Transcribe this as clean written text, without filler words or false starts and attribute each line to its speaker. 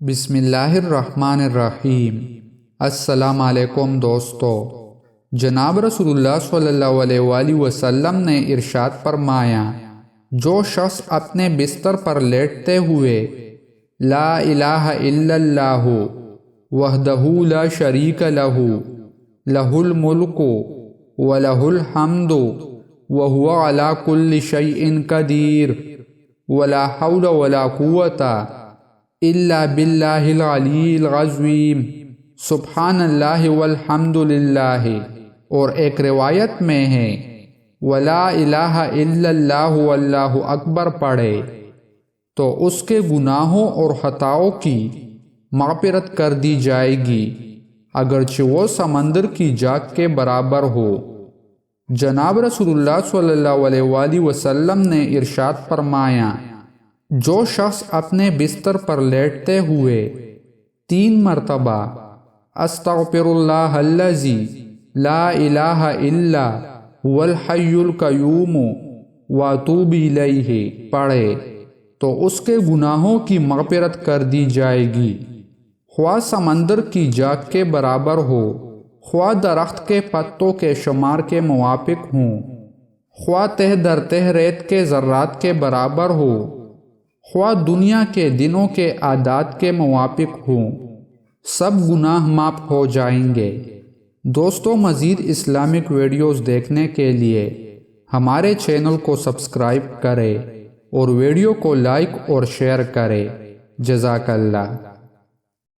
Speaker 1: بسم اللہ الرحمن الرحیم۔ السلام علیکم دوستو، جناب رسول اللہ صلی اللہ علیہ وآلہ وسلم نے ارشاد فرمایا، جو شخص اپنے بستر پر لیٹتے ہوئے لا الہ الا اللہ وحدہ لا شریک لہ لہ الملک ولہ الحمد وہو علی کل شیء قدیر ولا حول ولا قوۃ الا باللہ العلی العظیم سبحان اللہ والحمد للہ، اور ایک روایت میں ہے ولا الہ الا اللہ واللہ اکبر پڑھے تو اس کے گناہوں اور خطاؤں کی مغفرت کر دی جائے گی، اگرچہ وہ سمندر کی جھاگ کے برابر ہو۔ جناب رسول اللہ صلی اللہ علیہ وآلہ وسلم نے ارشاد فرمایا، جو شخص اپنے بستر پر لیٹتے ہوئے 3 مرتبہ استغفر اللہ الذی لا الہ الا هو الحی القیوم واتوب الیہ پڑھے تو اس کے گناہوں کی مغفرت کر دی جائے گی، خواہ سمندر کی جھاگ کے برابر ہو، خواہ درخت کے پتوں کے شمار کے موافق ہوں، خواہ تہ در تہ ریت کے ذرات کے برابر ہو، خواہ دنیا کے دنوں کے اعداد کے موافق ہوں، سب گناہ معاف ہو جائیں گے۔ دوستو، مزید اسلامک ویڈیوز دیکھنے کے لیے ہمارے چینل کو سبسکرائب کریں اور ویڈیو کو لائک اور شیئر کریں۔ جزاک اللہ۔